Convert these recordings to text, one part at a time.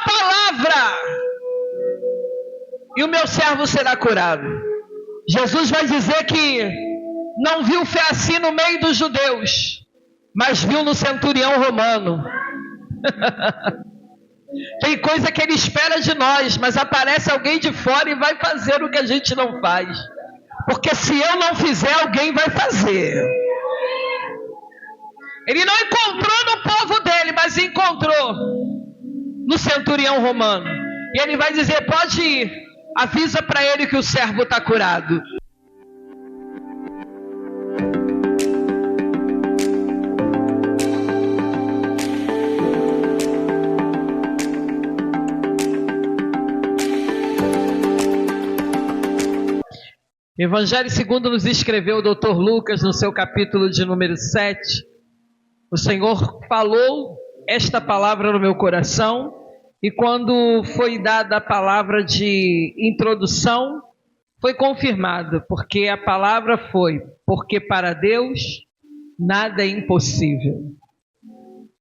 palavra e o meu servo será curado. Jesus vai dizer que não viu fé assim no meio dos judeus, mas viu no centurião romano. Tem coisa que ele espera de nós, mas aparece alguém de fora e vai fazer o que a gente não faz. Porque se eu não fizer, alguém vai fazer. Ele não encontrou no povo dele, mas encontrou no centurião romano. E ele vai dizer, pode ir, avisa para ele que o servo está curado. Evangelho segundo nos escreveu o Dr. Lucas no seu capítulo de número 7. O Senhor falou esta palavra no meu coração e quando foi dada a palavra de introdução, foi confirmada, porque a palavra foi, porque para Deus nada é impossível.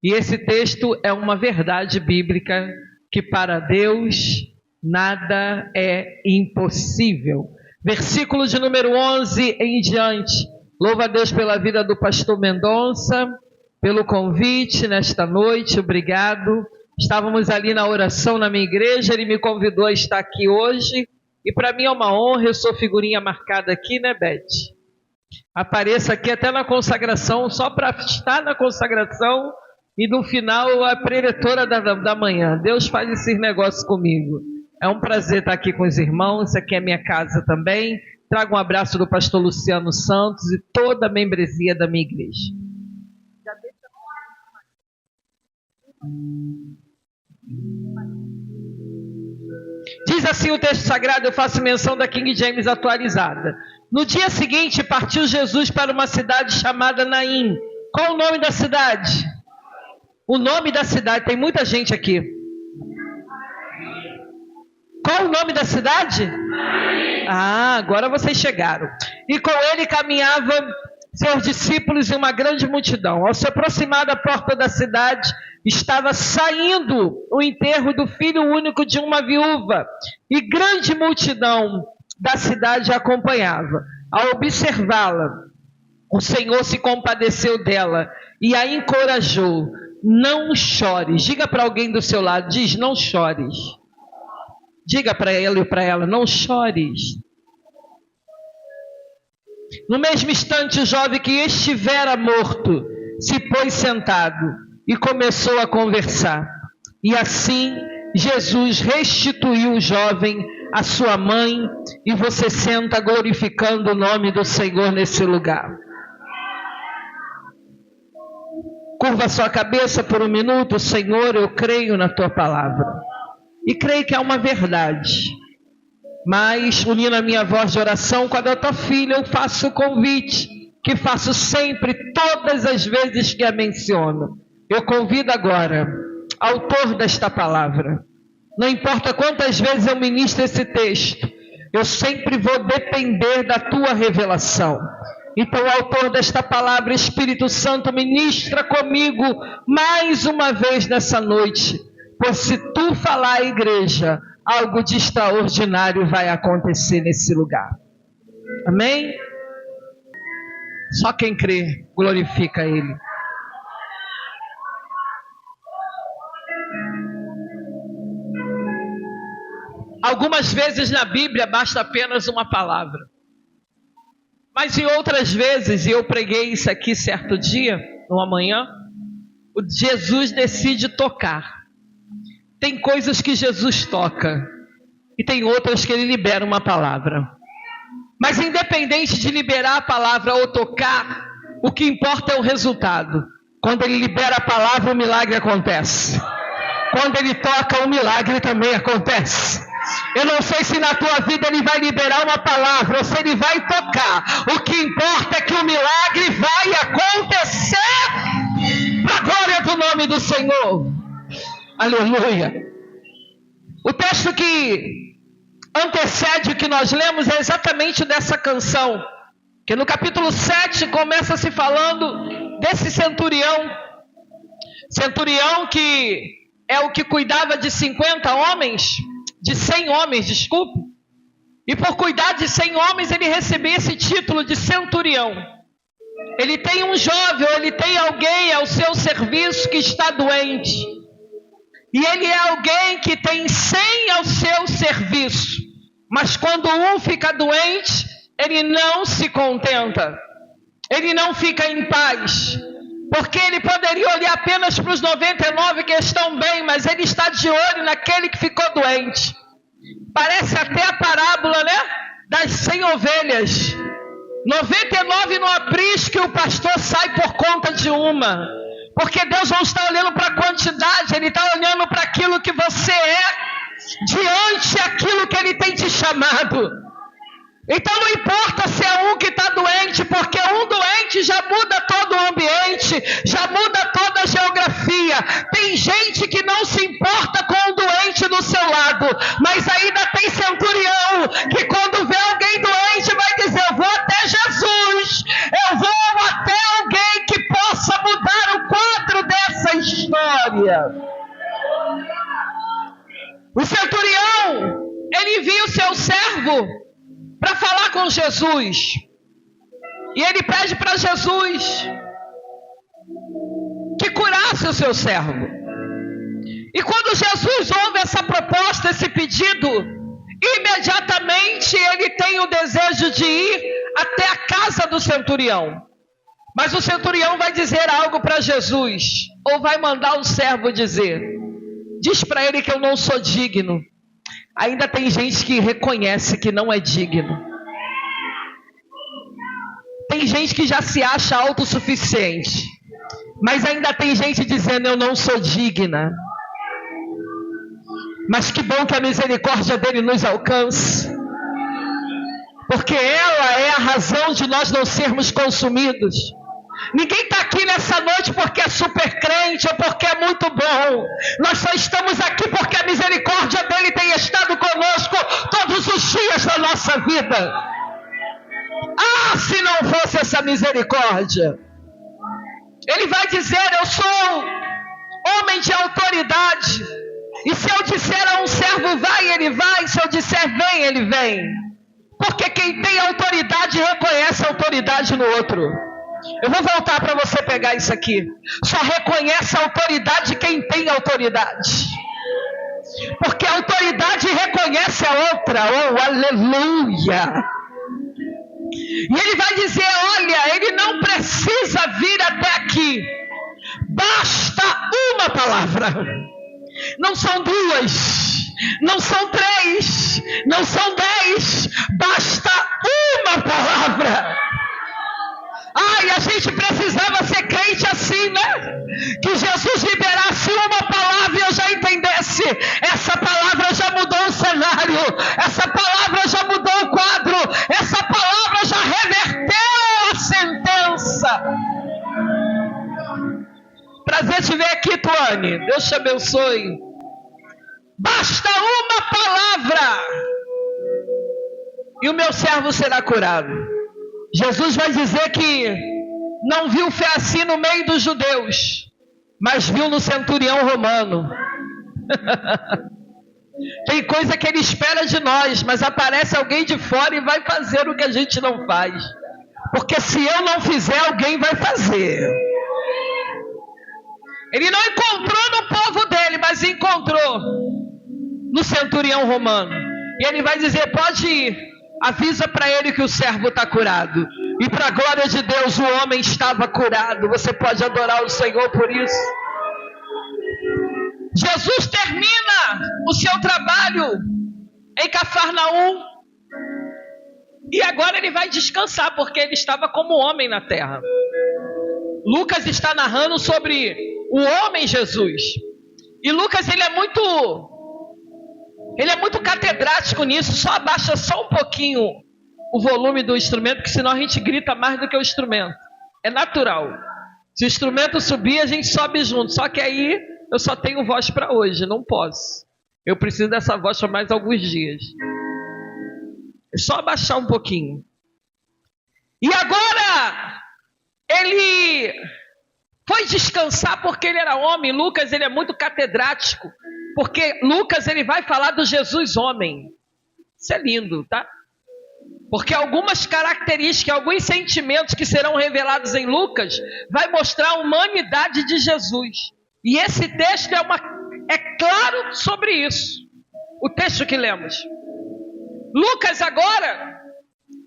E esse texto é uma verdade bíblica, que para Deus nada é impossível. Versículo de número 11 em diante. Louva a Deus pela vida do pastor Mendonça, pelo convite nesta noite, obrigado. Estávamos ali na oração na minha igreja, ele me convidou a estar aqui hoje, e para mim é uma honra, eu sou figurinha marcada aqui, né, Beth? Apareço aqui até na consagração, só para estar na consagração, e no final a preletora da manhã. Deus faz esses negócios comigo. É um prazer estar aqui com os irmãos, aqui é minha casa também. Trago um abraço do pastor Luciano Santos e toda a membresia da minha igreja. Diz assim o texto sagrado, eu faço menção da King James atualizada. No dia seguinte partiu Jesus para uma cidade chamada Naim. Qual o nome da cidade? O nome da cidade, tem muita gente aqui. Qual o nome da cidade? Ah, agora vocês chegaram. E com ele caminhavam seus discípulos e uma grande multidão. Ao se aproximar da porta da cidade, estava saindo o enterro do filho único de uma viúva. E grande multidão da cidade a acompanhava. Ao observá-la, o Senhor se compadeceu dela e a encorajou. Não chores. Diga para alguém do seu lado, diz, não chores. Diga para ele e para ela, não chores. No mesmo instante, o jovem que estivera morto se pôs sentado e começou a conversar. E assim, Jesus restituiu o jovem à sua mãe e você senta glorificando o nome do Senhor nesse lugar. Curva sua cabeça por um minuto. Senhor, eu creio na tua palavra. E creio que é uma verdade. Mas, unindo a minha voz de oração com a da tua filha, eu faço o convite, que faço sempre, todas as vezes que a menciono. Eu convido agora, autor desta palavra. Não importa quantas vezes eu ministro esse texto, eu sempre vou depender da tua revelação. Então, autor desta palavra, Espírito Santo, ministra comigo mais uma vez nessa noite. Pois se tu falar à igreja, algo de extraordinário vai acontecer nesse lugar. Amém? Só quem crê, glorifica Ele. Algumas vezes na Bíblia basta apenas uma palavra. Mas em outras vezes, e eu preguei isso aqui certo dia, numa manhã, Jesus decide tocar. Tem coisas que Jesus toca e tem outras que ele libera uma palavra. Mas independente de liberar a palavra ou tocar, o que importa é o resultado. Quando ele libera a palavra, o milagre acontece. Quando ele toca, o milagre também acontece. Eu não sei se na tua vida ele vai liberar uma palavra ou se ele vai tocar. O que importa é que o milagre vai acontecer para a glória do nome do Senhor. Aleluia. O texto que antecede o que nós lemos é exatamente dessa canção, que no capítulo 7 começa se falando desse centurião que é o que cuidava de 50 homens, de 100 homens, desculpe. E por cuidar de 100 homens, ele recebia esse título de centurião. Ele tem um jovem, ou ele tem alguém ao seu serviço que está doente. E ele é alguém que tem 100 ao seu serviço. Mas quando um fica doente, ele não se contenta. Ele não fica em paz. Porque ele poderia olhar apenas para os 99 que estão bem, mas ele está de olho naquele que ficou doente. Parece até a parábola, né? Das 100 ovelhas. 99 no aprisco e o pastor sai por conta de uma. Porque Deus não está olhando para a quantidade, Ele está olhando para aquilo que você é, diante daquilo que Ele tem te chamado. Então não importa se é um que está doente, porque um doente já muda todo o ambiente, já muda toda a geografia. Tem gente que não se importa com o doente do seu lado, mas ainda tem centurião, que quando vê alguém doente vai dizer, eu vou até Jesus, eu vou até alguém que possa mudar o quadro dessa história. O centurião, ele envia o seu servo para falar com Jesus. E ele pede para Jesus que curasse o seu servo. E quando Jesus ouve essa proposta, esse pedido, imediatamente ele tem o desejo de ir até a casa do centurião. Mas o centurião vai dizer algo para Jesus, ou vai mandar o servo dizer, diz para ele que eu não sou digno. Ainda tem gente que reconhece que não é digno. Tem gente que já se acha autossuficiente. Mas ainda tem gente dizendo, eu não sou digna. Mas que bom que a misericórdia dele nos alcance. Porque ela é a razão de nós não sermos consumidos. Ninguém está aqui nessa noite porque é super crente ou porque é muito bom. Nós só estamos aqui porque a misericórdia dele tem estado conosco todos os dias da nossa vida. Ah, se não fosse essa misericórdia. Ele vai dizer, eu sou homem de autoridade. E se eu disser a um servo vai, ele vai. Se eu disser vem, ele vem. Porque quem tem autoridade reconhece a autoridade no outro. Eu vou voltar para você pegar isso aqui. Só reconhece a autoridade quem tem autoridade. Porque a autoridade reconhece a outra. Oh, aleluia! E ele vai dizer, olha, ele não precisa vir até aqui. Basta uma palavra. Não são duas, não são três, não são 10. Basta uma palavra. Ai, a gente precisava ser crente assim, né? Que Jesus liberasse uma palavra e eu já entendesse. Essa palavra já mudou o cenário. Essa palavra já mudou o quadro. Essa palavra já reverteu a sentença. Prazer te ver aqui, Tuane. Deus te abençoe. Basta uma palavra e o meu servo será curado. Jesus vai dizer que não viu fé assim no meio dos judeus, mas viu no centurião romano. Tem coisa que ele espera de nós, mas aparece alguém de fora e vai fazer o que a gente não faz. Porque se eu não fizer, alguém vai fazer. Ele não encontrou no povo dele, mas encontrou no centurião romano. E ele vai dizer, pode ir. Avisa para ele que o servo está curado. E para a glória de Deus, o homem estava curado. Você pode adorar o Senhor por isso. Jesus termina o seu trabalho em Cafarnaum. E agora ele vai descansar, porque ele estava como homem na terra. Lucas está narrando sobre o homem Jesus. E Lucas, ele é muito catedrático nisso. Só abaixa só um pouquinho o volume do instrumento, porque senão a gente grita mais do que o instrumento. É natural. Se o instrumento subir, a gente sobe junto. Só que aí eu só tenho voz para hoje, não posso. Eu preciso dessa voz por mais alguns dias. É só abaixar um pouquinho. E agora, ele Foi descansar porque ele era homem. Lucas, ele é muito catedrático, porque Lucas, ele vai falar do Jesus homem. Isso é lindo, tá? Porque algumas características, alguns sentimentos que serão revelados em Lucas, vai mostrar a humanidade de Jesus. E esse texto é claro sobre isso. O texto que lemos. Lucas agora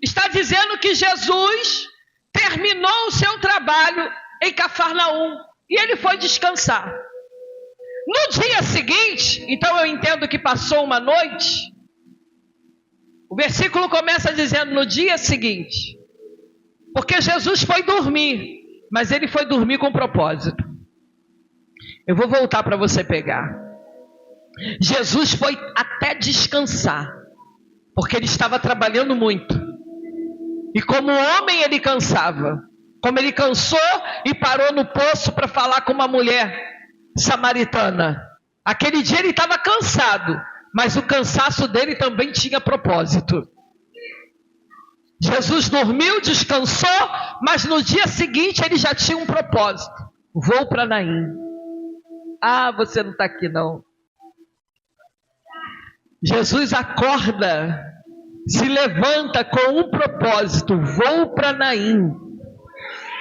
está dizendo que Jesus terminou o seu trabalho em Cafarnaum e ele foi descansar. No dia seguinte, então eu entendo que passou uma noite. O versículo começa dizendo no dia seguinte, porque Jesus foi dormir, mas ele foi dormir com propósito. Eu vou voltar para você pegar. Jesus foi até descansar, porque ele estava trabalhando muito. E como homem ele cansava. Como ele cansou e parou no poço para falar com uma mulher samaritana. Aquele dia ele estava cansado, mas o cansaço dele também tinha propósito. Jesus dormiu, descansou, mas no dia seguinte ele já tinha um propósito. Vou para Naim. Ah, você não está aqui não. Jesus acorda, se levanta com um propósito. Vou para Naim.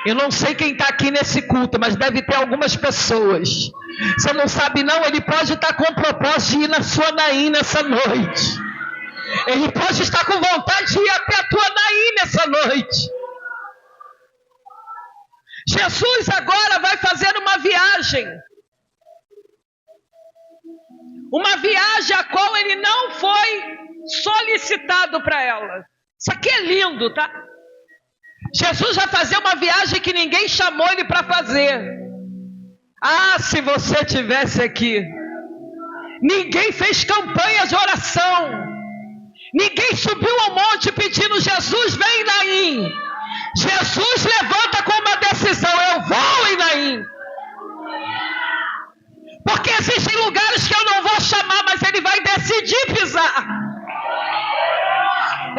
Eu não sei quem está aqui nesse culto, mas deve ter algumas pessoas. Você não sabe não, ele pode estar com o propósito de ir na sua Naim nessa noite. Ele pode estar com vontade de ir até a tua Naim nessa noite. Jesus agora vai fazer uma viagem. Uma viagem a qual ele não foi solicitado para ela. Isso aqui é lindo, tá? Jesus vai fazer uma viagem que ninguém chamou ele para fazer. Ah, se você tivesse aqui. Ninguém fez campanha de oração. Ninguém subiu ao monte pedindo: Jesus, vem em Naim. Jesus levanta com uma decisão: eu vou em Naim. Porque existem lugares que eu não vou chamar, mas ele vai decidir pisar.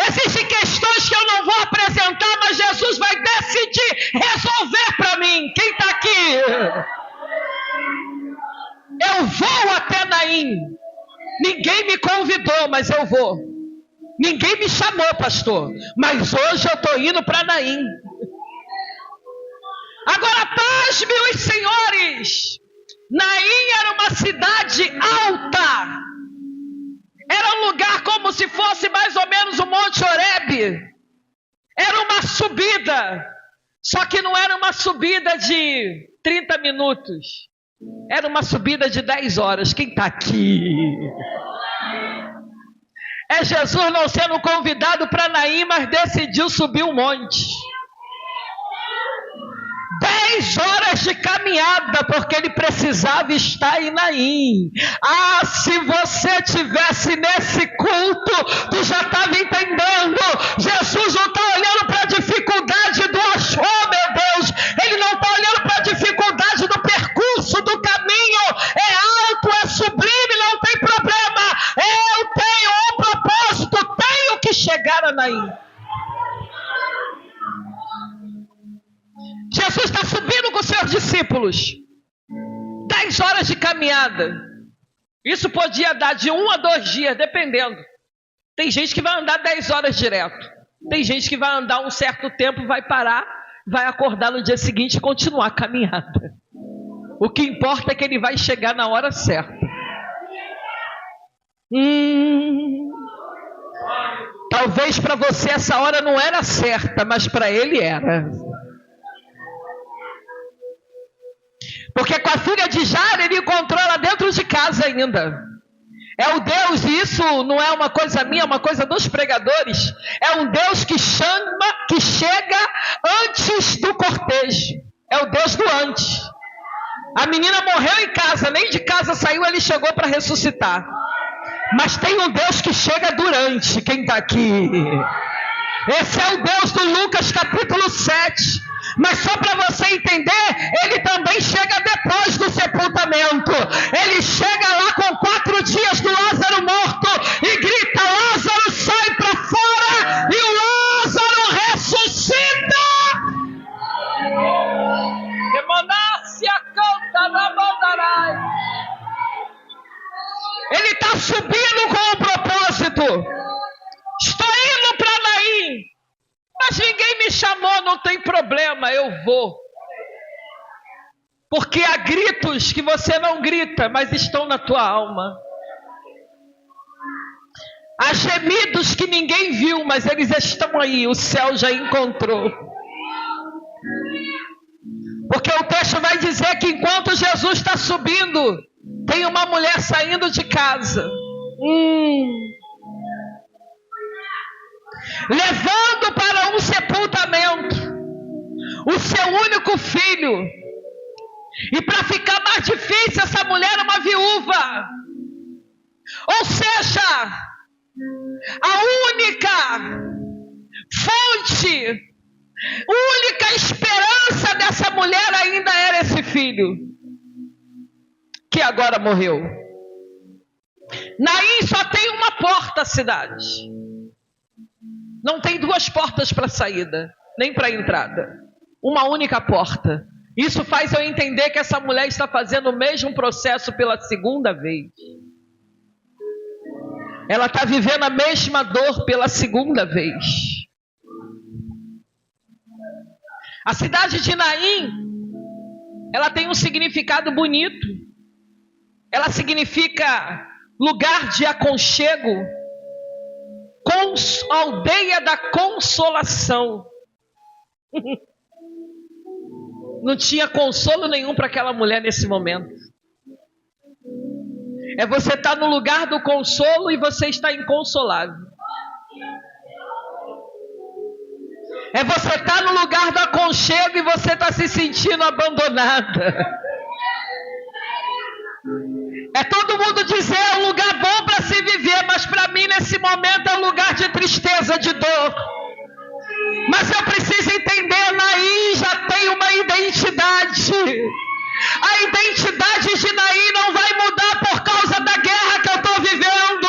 Existem questões que eu não vou apresentar, mas Jesus vai decidir resolver para mim. Quem está aqui? Eu vou até Naim. Ninguém me convidou, mas eu vou. Ninguém me chamou, pastor, mas hoje eu estou indo para Naim. Agora, pasme os senhores. Naim era uma cidade alta. Era um lugar como se fosse mais ou menos o Monte Horebe. Era uma subida. Só que não era uma subida de 30 minutos. Era uma subida de 10 horas. Quem está aqui? É Jesus não sendo convidado para Naim, mas decidiu subir um monte. 10 horas de caminhada, porque ele precisava estar em Naim. Ah, se você tivesse nesse culto, tu já estava entendendo. Jesus não está olhando para a dificuldade do achou, meu Deus. Ele não está olhando para a dificuldade do percurso, do caminho. É alto, é sublime, não tem problema. Eu tenho um propósito, tenho que chegar a Naim. Jesus está subindo com seus discípulos. 10 horas de caminhada. Isso podia dar de 1 a 2 dias, dependendo. Tem gente que vai andar 10 horas direto. Tem gente que vai andar um certo tempo, vai parar, vai acordar no dia seguinte e continuar a caminhada. O que importa é que ele vai chegar na hora certa. Talvez para você essa hora não era certa, mas para ele era. Porque com a filha de Jairo ele encontrou ela dentro de casa ainda. É o Deus, e isso não é uma coisa minha, é uma coisa dos pregadores. É um Deus que chama, que chega antes do cortejo. É o Deus do antes. A menina morreu em casa, nem de casa saiu, ele chegou para ressuscitar. Mas tem um Deus que chega durante. Quem está aqui? Esse é o Deus do Lucas capítulo 7. Mas só para você entender, ele também chega depois do sepultamento. Ele chega lá com 4 dias do Lázaro morto e grita: Lázaro, sai para fora! E o Lázaro ressuscita! Irmãos, subindo com um propósito. Estou indo para Naim, mas ninguém me chamou, não tem problema, eu vou. Porque há gritos que você não grita, mas estão na tua alma. Há gemidos que ninguém viu, mas eles estão aí, o céu já encontrou. Porque o texto vai dizer que enquanto Jesus está subindo, tem uma mulher saindo de casa. Levando para um sepultamento o seu único filho. E para ficar mais difícil, essa mulher é uma viúva. Ou seja, a única fonte, única esperança dessa mulher ainda era esse filho, que agora morreu. Naim só tem uma porta à cidade. Não tem duas portas para saída, nem para entrada. Uma única porta. Isso faz eu entender que essa mulher está fazendo o mesmo processo pela segunda vez. Ela está vivendo a mesma dor pela segunda vez. A cidade de Naim, ela tem um significado bonito. Ela significa lugar de aconchego, aldeia da consolação. Não tinha consolo nenhum para aquela mulher nesse momento. É você estar no lugar do consolo e você está inconsolável. É você estar no lugar do aconchego e você está se sentindo abandonada. É todo mundo dizer é um lugar bom para se viver, mas para mim nesse momento é um lugar de tristeza, de dor. Mas eu preciso entender, Naim já tem uma identidade. A identidade de Naim não vai mudar por causa da guerra que eu estou vivendo.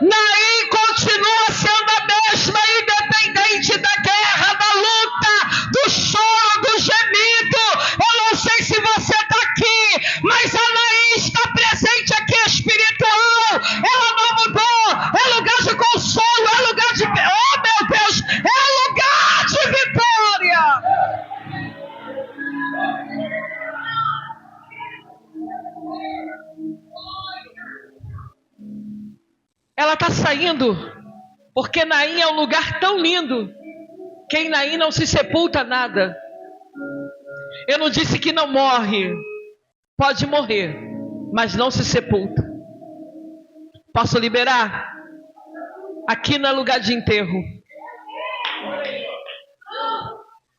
Naim continua sendo a mesma, independente da guerra, da luta, do choro, do gemido. Eu não sei se você está aqui, mas a Naim está presente aqui, espiritual. Ela não mudou. É lugar de consolo, é lugar de... Oh, meu Deus! É lugar de vitória! Ela está saindo porque Naim é um lugar tão lindo que em Naim não se sepulta nada. Eu não disse que não morre. Pode morrer, mas não se sepulta. Posso liberar? Aqui não é lugar de enterro.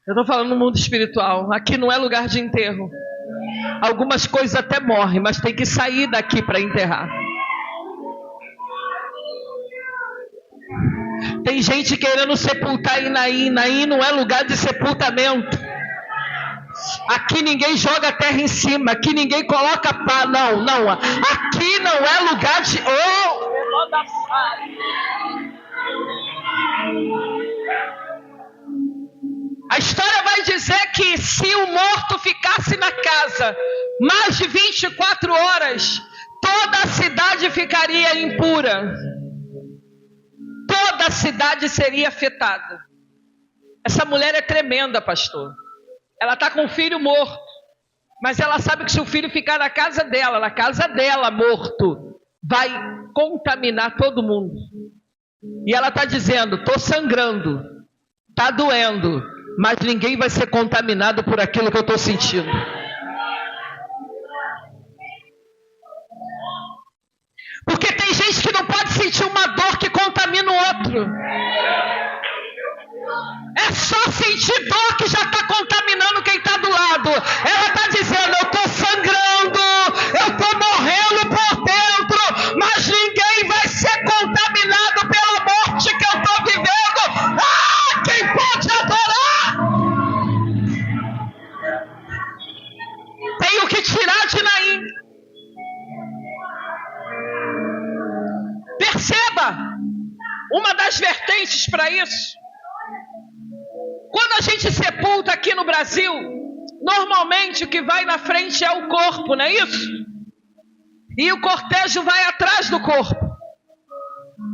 Eu estou falando no mundo espiritual. Aqui não é lugar de enterro. Algumas coisas até morrem, mas tem que sair daqui para enterrar. Tem gente querendo sepultar em Naim. Naim não é lugar de sepultamento. Aqui ninguém joga terra em cima. Aqui ninguém coloca pá. Não, não. Aqui não é lugar de... A história vai dizer que se o morto ficasse na casa mais de 24 horas, toda a cidade ficaria impura. Toda a cidade seria afetada. Essa mulher é tremenda, pastor. Ela está com um filho morto. Mas ela sabe que se o filho ficar na casa dela morto, vai contaminar todo mundo. E ela está dizendo, estou sangrando, está doendo, mas ninguém vai ser contaminado por aquilo que eu estou sentindo. Porque tem gente que não pode sentir uma dor que contamina o outro. É só sentir dor que já está contaminando quem está do lado. Ela está dizendo, eu estou sangrando, eu estou morrendo por dentro, mas ninguém vai ser contaminado pela morte que eu estou vivendo. Ah, quem pode adorar? Tenho que tirar de Naim. Perceba, uma das vertentes para isso. Quando a gente sepulta aqui no Brasil, normalmente o que vai na frente é o corpo, não é isso? E o cortejo vai atrás do corpo.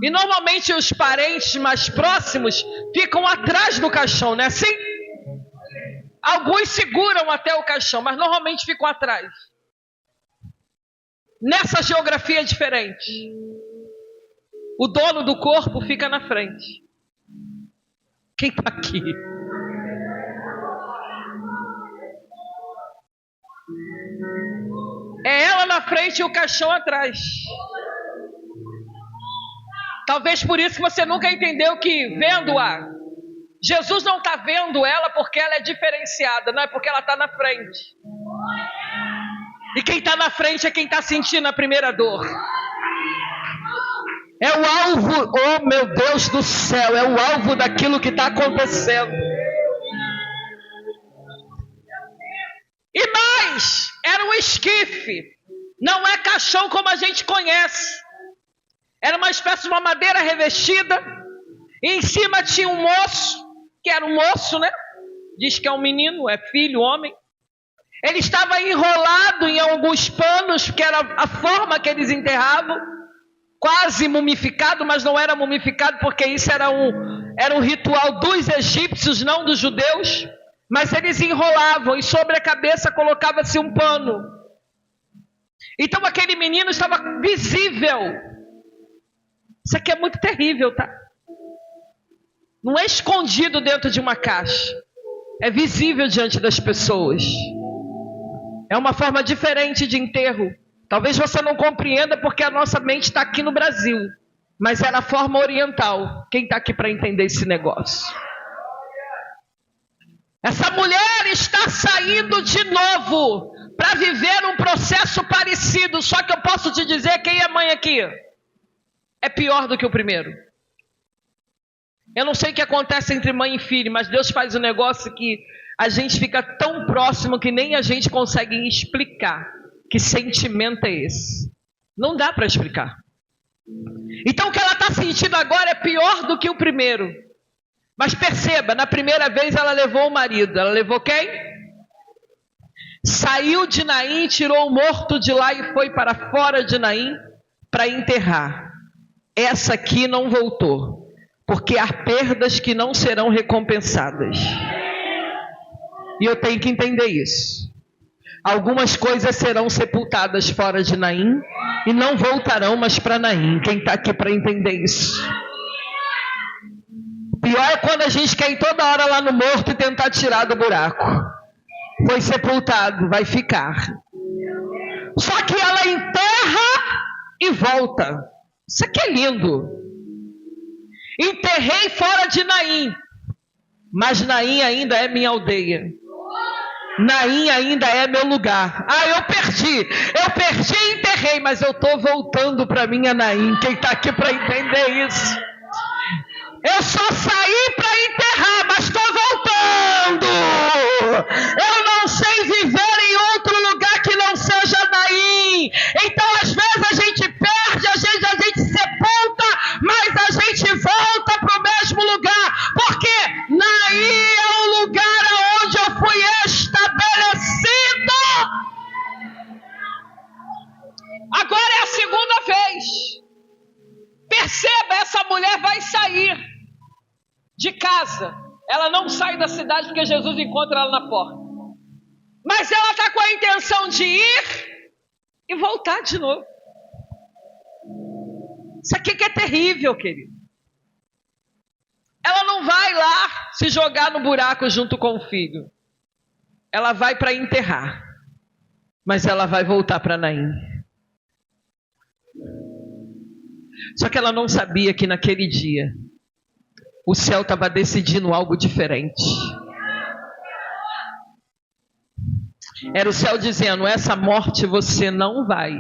E normalmente os parentes mais próximos ficam atrás do caixão, não é assim? Alguns seguram até o caixão, mas normalmente ficam atrás. Nessa geografia diferente, o dono do corpo fica na frente. Quem está aqui? É ela na frente e o caixão atrás. Talvez por isso que você nunca entendeu que, vendo-a, Jesus não está vendo ela porque ela é diferenciada, não é porque ela está na frente. E quem está na frente é quem está sentindo a primeira dor. É o alvo, oh meu Deus do céu, é o alvo daquilo que está acontecendo. E mais, era um esquife, não é caixão como a gente conhece. Era uma espécie de uma madeira revestida, e em cima tinha um moço, que era um moço, né? Diz que é um menino, é filho, homem. Ele estava enrolado em alguns panos, que era a forma que eles enterravam, quase mumificado, mas não era mumificado, porque isso era um ritual dos egípcios, não dos judeus. Mas eles enrolavam, e sobre a cabeça colocava-se um pano. Então aquele menino estava visível. Isso aqui é muito terrível, tá? Não é escondido dentro de uma caixa. É visível diante das pessoas. É uma forma diferente de enterro. Talvez você não compreenda porque a nossa mente está aqui no Brasil. Mas é na forma oriental. Quem está aqui para entender esse negócio? Essa mulher está saindo de novo para viver um processo parecido. Só que eu posso te dizer, quem é mãe aqui? É pior do que o primeiro. Eu não sei o que acontece entre mãe e filho, mas Deus faz um negócio que a gente fica tão próximo que nem a gente consegue explicar que sentimento é esse. Não dá para explicar. Então o que ela está sentindo agora é pior do que o primeiro. Mas perceba, na primeira vez ela levou o marido. Ela levou quem? Saiu de Naim, tirou o morto de lá e foi para fora de Naim para enterrar. Essa aqui não voltou, porque há perdas que não serão recompensadas. E eu tenho que entender isso. Algumas coisas serão sepultadas fora de Naim e não voltarão mais para Naim. Quem está aqui para entender isso? Pior é quando a gente quer ir toda hora lá no morto e tentar tirar do buraco. Foi sepultado, vai ficar. Só que ela enterra e volta. Isso aqui é lindo. Enterrei fora de Naim, mas Naim ainda é minha aldeia. Naim ainda é meu lugar. Eu perdi e enterrei, mas eu estou voltando para minha Naim. Quem está aqui para entender isso? Eu só saí para enterrar, mas estou voltando. Eu não sei viver em outro lugar que não seja Naim. Então às vezes a gente perde, às vezes a gente sepulta, mas a gente volta para o mesmo lugar, porque Naim é o lugar onde eu fui estabelecido. Agora é a segunda vez. Perceba, essa mulher vai sair de casa. Ela não sai da cidade porque Jesus encontra ela na porta. Mas ela está com a intenção de ir e voltar de novo. Isso aqui que é terrível, querido. Ela não vai lá se jogar no buraco junto com o filho. Ela vai para enterrar. Mas ela vai voltar para Naim. Só que ela não sabia que naquele dia o céu estava decidindo algo diferente. Era o céu dizendo: essa morte você não vai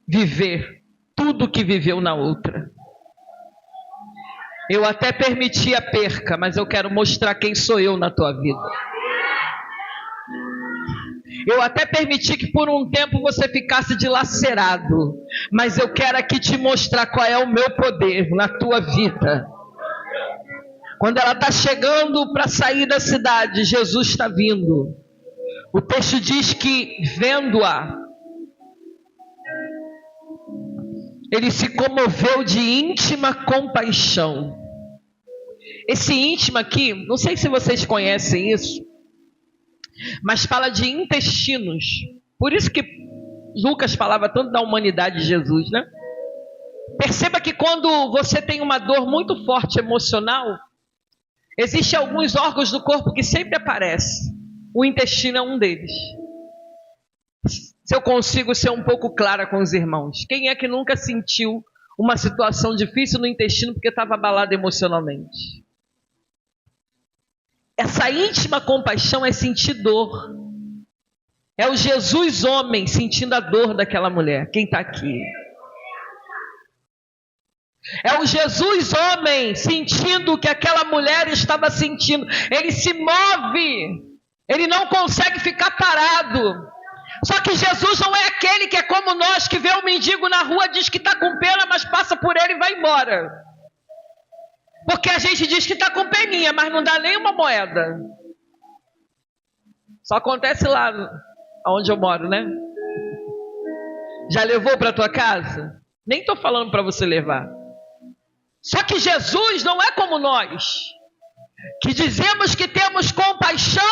viver tudo que viveu na outra. Eu até permiti a perca, mas eu quero mostrar quem sou eu na tua vida. Eu até permiti que por um tempo você ficasse dilacerado, mas eu quero aqui te mostrar qual é o meu poder na tua vida. Quando ela está chegando para sair da cidade, Jesus está vindo. O texto diz que, vendo-a, ele se comoveu de íntima compaixão. Esse íntima aqui, não sei se vocês conhecem isso, mas fala de intestinos. Por isso que Lucas falava tanto da humanidade de Jesus, né? Perceba que quando você tem uma dor muito forte emocional, existem alguns órgãos do corpo que sempre aparecem. O intestino é um deles. Se eu consigo ser um pouco clara com os irmãos, quem é que nunca sentiu uma situação difícil no intestino porque estava abalado emocionalmente? Essa íntima compaixão é sentir dor. É o Jesus homem sentindo a dor daquela mulher. Quem está aqui? É o Jesus homem sentindo o que aquela mulher estava sentindo. Ele se move. Ele não consegue ficar parado. Só que Jesus não é aquele que é como nós, que vê um mendigo na rua, diz que está com pena, mas passa por ele e vai embora. Porque a gente diz que está com peninha, mas não dá nem uma moeda. Só acontece lá onde eu moro, né? Já levou para tua casa? Nem estou falando para você levar. Só que Jesus não é como nós, que dizemos que temos compaixão,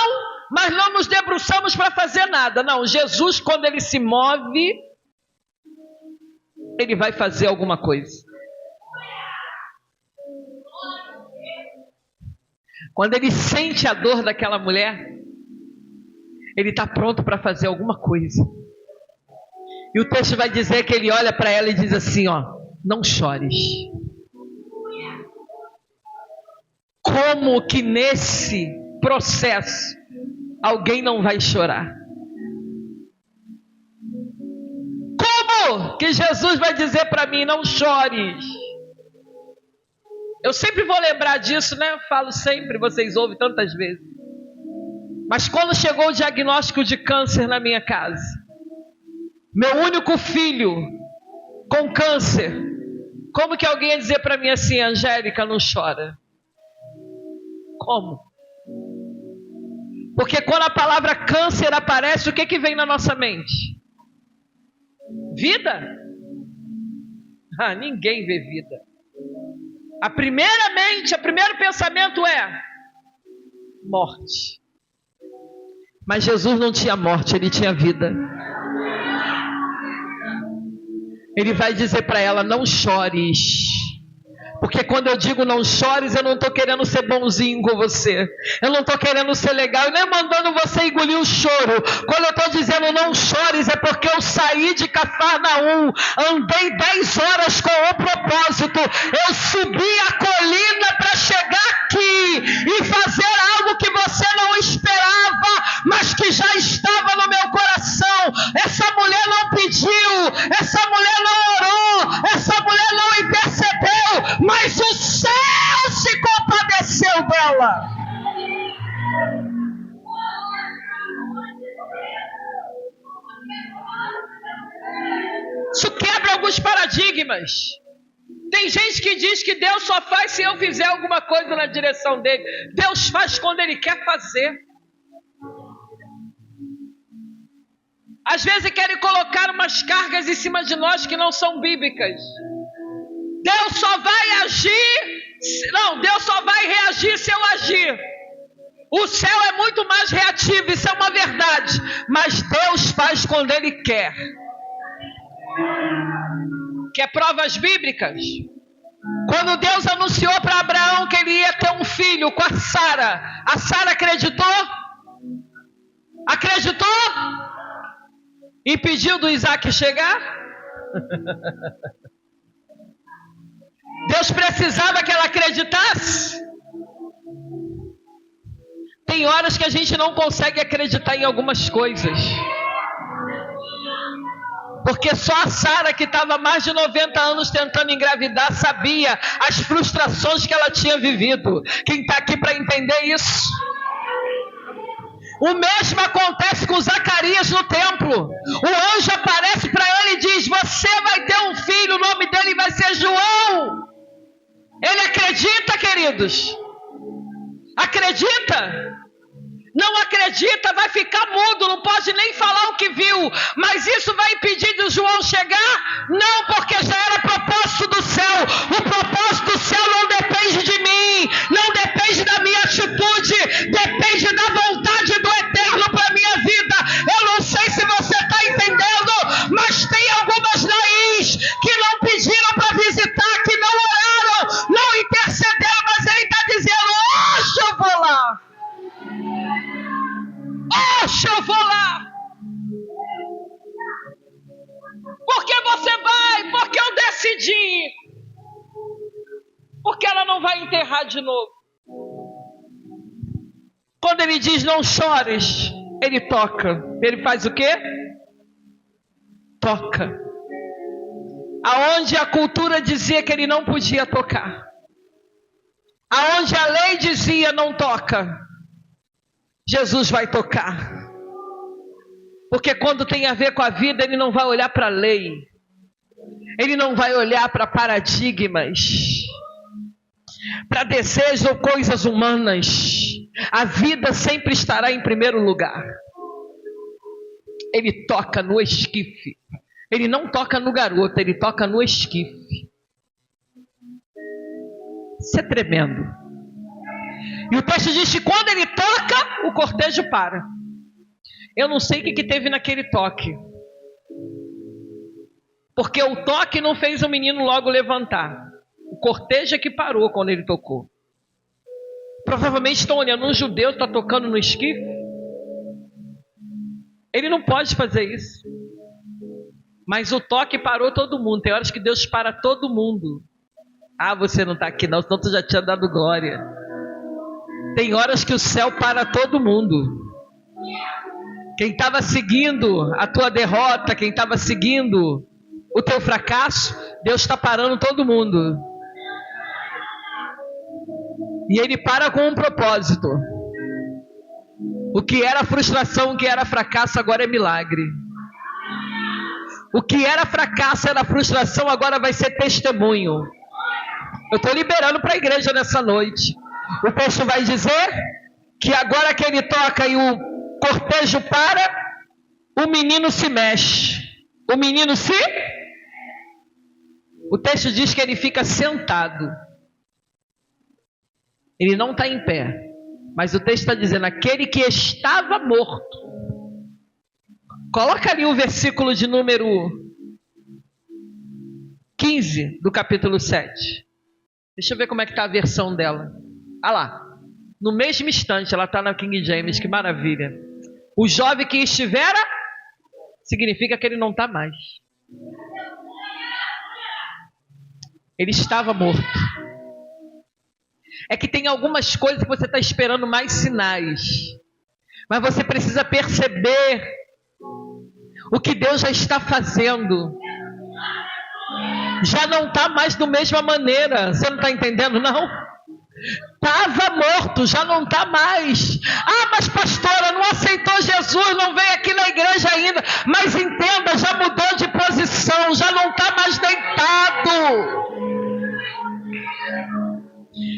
mas não nos debruçamos para fazer nada. Não, Jesus, quando ele se move, ele vai fazer alguma coisa. Quando ele sente a dor daquela mulher, ele está pronto para fazer alguma coisa. E o texto vai dizer que ele olha para ela e diz assim, ó, não chores. Como que nesse processo alguém não vai chorar? Como que Jesus vai dizer para mim, não chores? Eu sempre vou lembrar disso, né? Eu falo sempre, vocês ouvem tantas vezes. Mas quando chegou o diagnóstico de câncer na minha casa, meu único filho com câncer, como que alguém ia dizer para mim assim, Angélica, não chora? Como? Porque quando a palavra câncer aparece, o que que vem na nossa mente? Vida? Ah, ninguém vê vida. O primeiro pensamento é morte. Mas Jesus não tinha morte, ele tinha vida. Ele vai dizer para ela, não chores. Porque quando eu digo não chores, eu não estou querendo ser bonzinho com você. Eu não estou querendo ser legal, nem mandando você engolir o choro. Quando eu estou dizendo não chores, é porque eu saí de Cafarnaum, andei 10 horas com o propósito. Eu subi a colina para chegar aqui e fazer algo que você não esperava, mas que já estava no meu coração. Essa mulher não pediu, essa mulher não orou, essa mulher não percebeu, mas o céu se compadeceu dela. Isso quebra alguns paradigmas. Tem gente que diz que Deus só faz se eu fizer alguma coisa na direção dele. Deus faz quando ele quer fazer. Às vezes querem colocar umas cargas em cima de nós que não são bíblicas. Deus só vai agir, Deus só vai reagir se eu agir. O céu é muito mais reativo, isso é uma verdade. Mas Deus faz quando ele quer. Quer provas bíblicas? Quando Deus anunciou para Abraão que ele ia ter um filho com a Sara acreditou? Acreditou? Impediu do Isaac chegar? Deus precisava que ela acreditasse? Tem horas que a gente não consegue acreditar em algumas coisas. Porque só a Sara, que estava mais de 90 anos tentando engravidar, sabia as frustrações que ela tinha vivido. Quem está aqui para entender isso? O mesmo acontece com Zacarias no templo. O anjo aparece para ele e diz, você vai ter um filho, o nome dele vai ser João. Ele acredita, queridos? Acredita? Não acredita, vai ficar mudo, não pode nem falar o que viu. Mas isso vai impedir de João chegar? Não, porque já era vai enterrar de novo. Quando ele diz não chores, ele toca. Ele faz o quê? Toca. Aonde a cultura dizia que ele não podia tocar. Aonde a lei dizia não toca. Jesus vai tocar. Porque quando tem a ver com a vida, ele não vai olhar para a lei. Ele não vai olhar para paradigmas, para desejos ou coisas humanas. A vida sempre estará em primeiro lugar. Ele toca no esquife. Ele não toca no garoto, ele toca no esquife. Isso é tremendo. E o texto diz que quando ele toca, o cortejo para. Eu não sei o que teve naquele toque. Porque o toque não fez o menino logo levantar. O cortejo é que parou quando ele tocou. Provavelmente estão olhando, um judeu está tocando no esquife. Ele não pode fazer isso. Mas o toque parou todo mundo. Tem horas que Deus para todo mundo. Ah, você não está aqui não, senão tu já tinha dado glória. Tem horas que o céu para todo mundo. Quem estava seguindo a tua derrota, quem estava seguindo o teu fracasso, Deus está parando todo mundo. E Ele para com um propósito. O que era frustração, o que era fracasso, agora é milagre. O que era fracasso, era frustração, agora vai ser testemunho. Eu estou liberando para a igreja nessa noite. O texto vai dizer que agora que ele toca e o cortejo para, o menino se mexe. O menino se... O texto diz que ele fica sentado. Ele não está em pé. Mas o texto está dizendo, aquele que estava morto. Coloca ali o versículo de número 15 do capítulo 7. Deixa eu ver como é que está a versão dela. Ah lá. No mesmo instante, ela está na King James, que maravilha. O jovem que estivera, significa que ele não está mais. Ele estava morto. É que tem algumas coisas que você está esperando mais sinais. Mas você precisa perceber o que Deus já está fazendo. Já não está mais da mesma maneira. Você não está entendendo, não? Estava morto, já não está mais. Ah, mas pastora, não aceitou Jesus, não veio aqui na igreja ainda. Mas entenda, já mudou de posição, já não está mais deitado.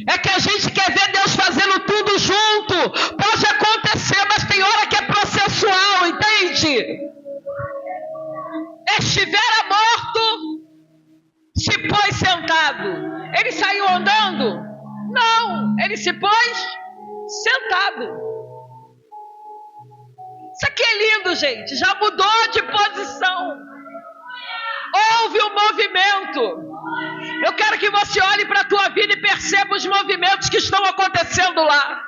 É que a gente quer ver Deus fazendo tudo junto. Pode acontecer, mas tem hora que é processual, entende? Estivera morto, se pôs sentado. Ele saiu andando? Não, ele se pôs sentado. Isso aqui é lindo, gente. Já mudou de posição. Houve um movimento. Eu quero que você olhe para a tua vida e perceba os movimentos que estão acontecendo lá.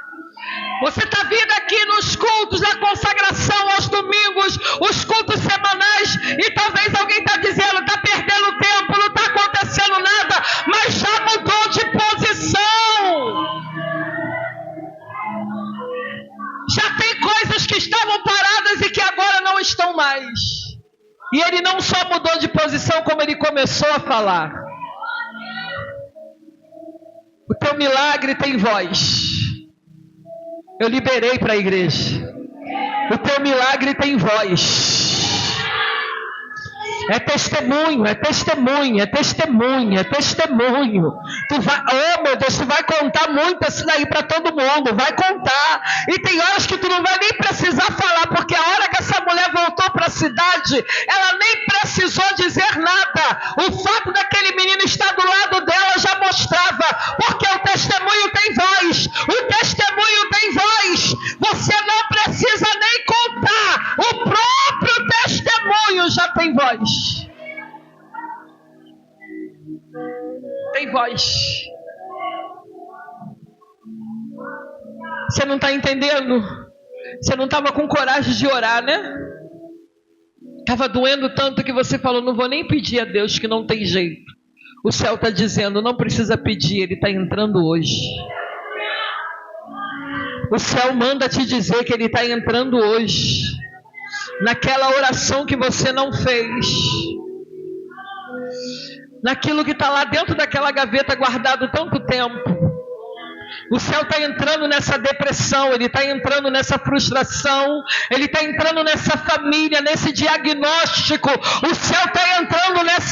Você está vindo aqui nos cultos da consagração aos domingos, os cultos semanais, e talvez alguém está dizendo, está perdendo tempo, não está acontecendo nada, mas já mudou de posição. Já tem coisas que estavam paradas e que agora não estão mais. E ele não só mudou de posição, como ele começou a falar. O teu milagre tem voz. Eu liberei para a igreja. O teu milagre tem voz. É testemunho, é testemunho, é testemunho, é testemunho. Tu vai, oh meu Deus, tu vai contar muito assim daí para todo mundo, vai contar. E tem horas que tu não vai nem precisar falar, porque a hora que essa mulher voltou para a cidade, ela nem precisou dizer nada. O fato daquele menino estar do lado dela já mostrava, porque o testemunho tem voz. O testemunho tem voz. Você não precisa nem contar. O próprio testemunho já tem voz. Tem voz. Você não está entendendo? Você não estava com coragem de orar, né? Estava doendo tanto que você falou, não vou nem pedir a Deus, que não tem jeito. O céu está dizendo, não precisa pedir, Ele está entrando hoje. O céu manda te dizer que Ele está entrando hoje. Naquela oração que você não fez. Naquilo que está lá dentro daquela gaveta guardado tanto tempo. O céu está entrando nessa depressão, Ele está entrando nessa frustração, Ele está entrando nessa família, nesse diagnóstico. O céu está entrando nessa